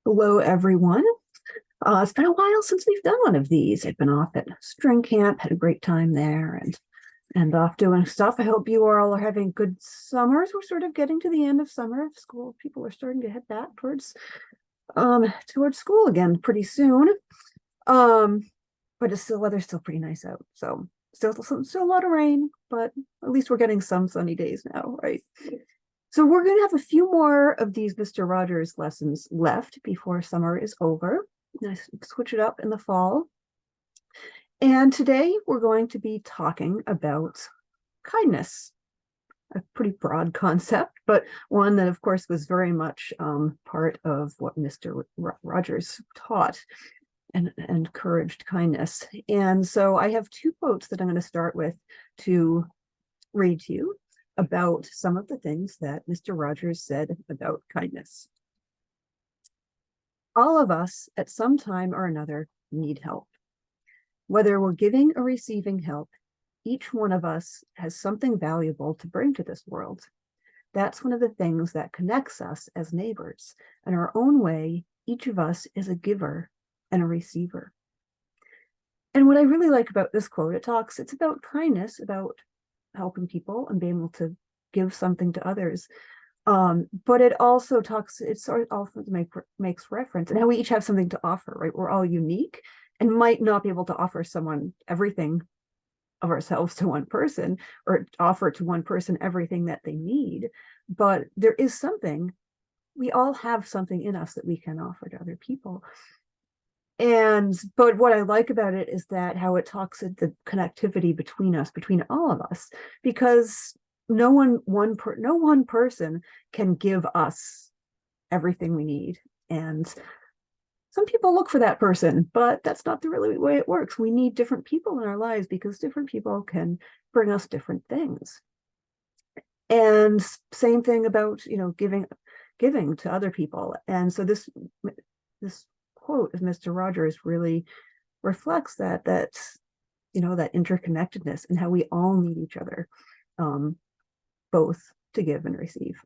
Hello, everyone. It's been a while since we've done one of these. I've been off at string camp, had a great time there, and off doing stuff. I hope you all are having good summers. We're sort of getting to the end of summer. School people are starting to head back towards school again pretty soon. Um, but it's still weather's still pretty nice out. So still a lot of rain, but at least we're getting some sunny days now, right? So we're going to have a few more of these Mr. Rogers lessons left before summer is over. Nice, switch it up in the fall. And today we're going to be talking about kindness, a pretty broad concept, but one that, of course, was very much part of what Mr. Rogers taught and encouraged kindness. And so I have two quotes that I'm going to start with to read to you about some of the things that Mr. Rogers said about kindness. All of us at some time or another need help. Whether we're giving or receiving help, each one of us has something valuable to bring to this world. That's one of the things that connects us as neighbors. In our own way, each of us is a giver and a receiver. And what I really like about this quote, it's about kindness, about helping people and being able to give something to others. But it also makes reference and how we each have something to offer, right? We're all unique and might not be able to offer someone everything of ourselves to one person or offer to one person everything that they need. But there is something, we all have something in us that we can offer to other people. But what I like about it is that how it talks at the connectivity between us, between all of us, because no one person can give us everything we need. And some people look for that person, but that's not the really way it works. We need different people in our lives because different people can bring us different things. And same thing about, giving to other people. And so this quote of Mr. Rogers really reflects that interconnectedness and how we all need each other, both to give and receive.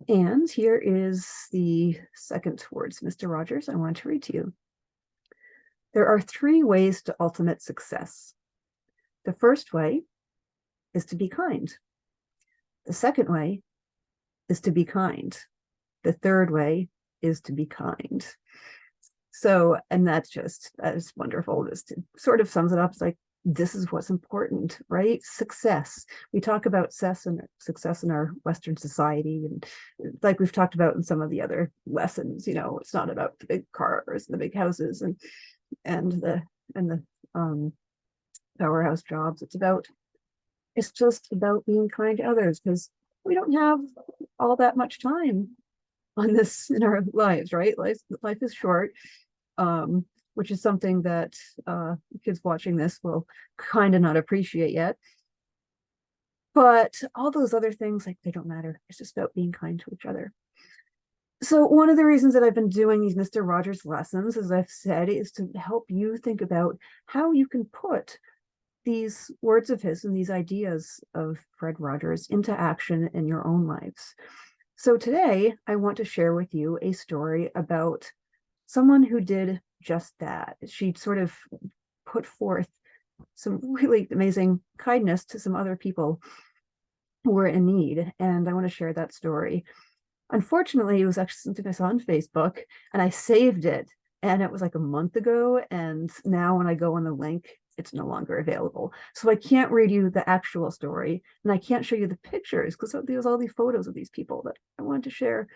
And here is the second words, Mr. Rogers, I want to read to you. There are three ways to ultimate success. The first way is to be kind. The second way is to be kind. The third way is to be kind. So, and that is wonderful. This sort of sums it up. It's like, this is what's important, right? Success. We talk about success in our Western society. And like we've talked about in some of the other lessons, it's not about the big cars and the big houses and the powerhouse jobs. It's just about being kind to others because we don't have all that much time on this in our lives, right? Life is short. Which is something that kids watching this will kind of not appreciate yet. But all those other things, like, they don't matter. It's just about being kind to each other. So one of the reasons that I've been doing these Mr. Rogers lessons, as I've said, is to help you think about how you can put these words of his and these ideas of Fred Rogers into action in your own lives. So today, I want to share with you a story about someone who did just that. She sort of put forth some really amazing kindness to some other people who were in need. And I want to share that story. Unfortunately, it was actually something I saw on Facebook and I saved it. And it was like a month ago. And now when I go on the link, it's no longer available. So I can't read you the actual story and I can't show you the pictures because there's all these photos of these people that I wanted to share.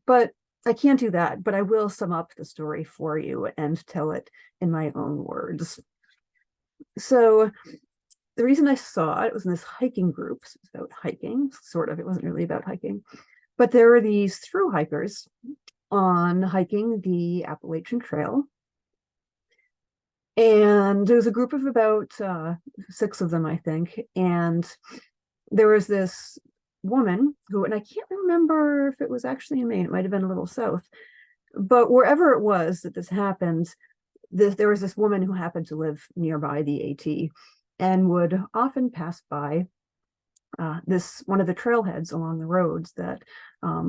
But I can't do that, but I will sum up the story for you and tell it in my own words. So the reason I saw it was in this hiking group. So it's about hiking, sort of. It wasn't really about hiking. But there were these thru hikers on hiking the Appalachian Trail. And there was a group of about 6 of them, I think. And there was this woman who, and I can't remember if it was actually in Maine, it might have been a little south, but wherever it was that this happened, there was this woman who happened to live nearby the AT and would often pass by one of the trailheads along the roads that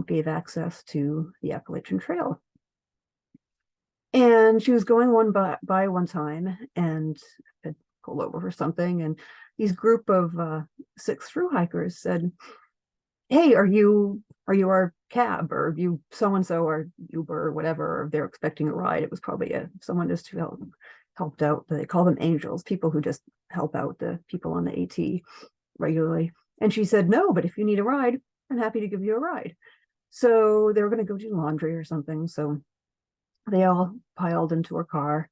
gave access to the Appalachian Trail. And she was going by one time and had pulled over for something, and these group of 6 through hikers said, "Hey, are you our cab, or you so and so, or Uber, or whatever?" Or they're expecting a ride. It was probably someone just who helped out. They call them angels, people who just help out the people on the AT regularly. And she said, "No, but if you need a ride, I'm happy to give you a ride." So they were going to go do laundry or something. So they all piled into her car,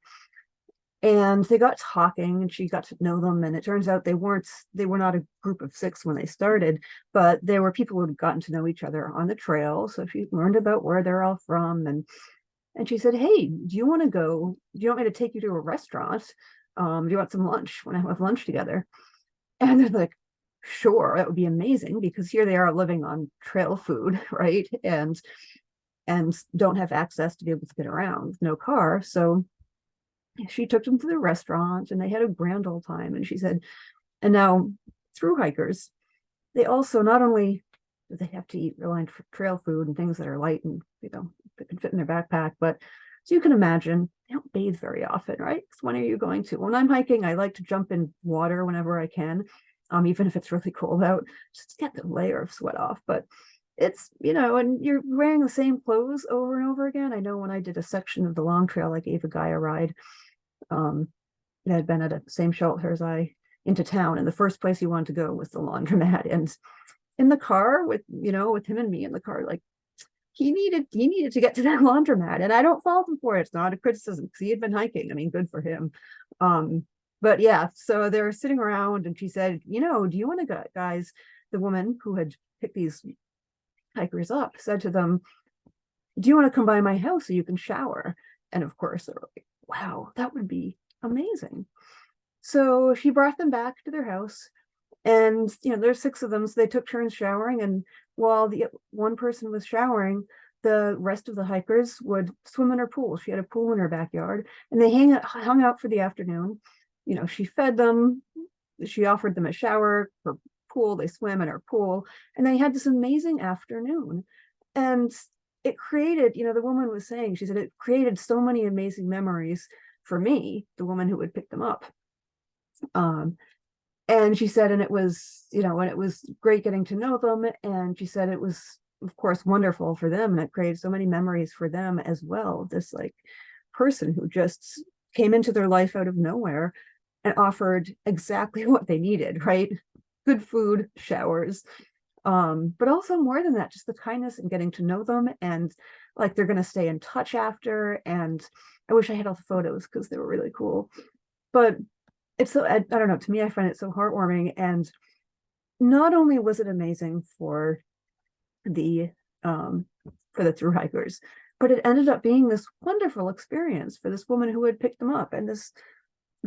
and they got talking, and she got to know them. And it turns out they were not a group of 6 when they started, but they were people who had gotten to know each other on the trail. So she learned about where they're all from. And she said, "Hey, do you want me to take you to a restaurant? Do you want some lunch? Want to have lunch together?" And they're like, "Sure, that would be amazing," because here they are living on trail food, right? And don't have access to be able to get around with no car. So she took them to the restaurant, and they had a grand old time. And she said, and now through hikers, they also, not only do they have to eat real trail food and things that are light and, they can fit in their backpack, but so you can imagine, they don't bathe very often, right? Because when are you going to? When I'm hiking, I like to jump in water whenever I can, even if it's really cold out, just to get the layer of sweat off. But it's, and you're wearing the same clothes over and over again. I know when I did a section of the long trail, I gave a guy a ride that had been at the same shelter as I into town, and the first place he wanted to go was the laundromat. And in the car with him and me in the car, like, he needed to get to that laundromat, and I don't fault him for it. It's not a criticism, because he had been hiking. I mean, good for him. But yeah, so they were sitting around, and she said, "Do you want to go, guys?" The woman who had picked these hikers up said to them, "Do you want to come by my house so you can shower?" And of course, they were like, "Wow, that would be amazing." So she brought them back to their house, and there's 6 of them, so they took turns showering. And while the one person was showering, the rest of the hikers would swim in her pool. She had a pool in her backyard, and they hung out for the afternoon. She fed them, she offered them a shower, her pool, they swam in her pool, and they had this amazing afternoon. And it created, the woman was saying, she said, it created so many amazing memories for me, the woman who would pick them up. And she said, and it was, and it was great getting to know them. And she said it was, of course, wonderful for them, and it created so many memories for them as well. This like person who just came into their life out of nowhere and offered exactly what they needed, right? Good food, showers, but also more than that, just the kindness and getting to know them. And like, they're going to stay in touch after. And I wish I had all the photos, because they were really cool. But it's so, I don't know, to me, I find it so heartwarming. And not only was it amazing for the thru hikers, but it ended up being this wonderful experience for this woman who had picked them up, and this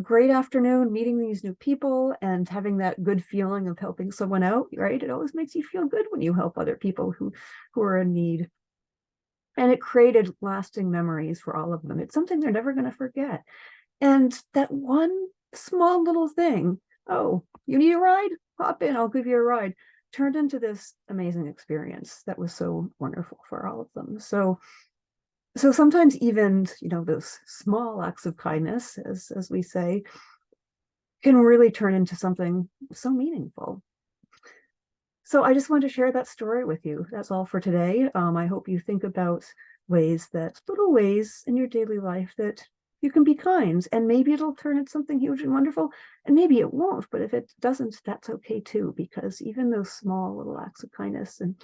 great afternoon meeting these new people and having that good feeling of helping someone out, right? It always makes you feel good when you help other people who are in need. And it created lasting memories for all of them. It's something they're never going to forget. And that one small little thing, "Oh, you need a ride? Hop in, I'll give you a ride," turned into this amazing experience that was so wonderful for all of them. So sometimes even, those small acts of kindness, as we say, can really turn into something so meaningful. So I just wanted to share that story with you. That's all for today. I hope you think about little ways in your daily life that you can be kind, and maybe it'll turn into something huge and wonderful, and maybe it won't. But if it doesn't, that's okay too, because even those small little acts of kindness and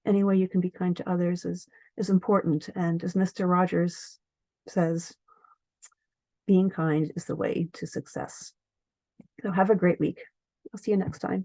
any way you can be kind to others is important. And as Mr. Rogers says, being kind is the way to success. So have a great week. I'll see you next time.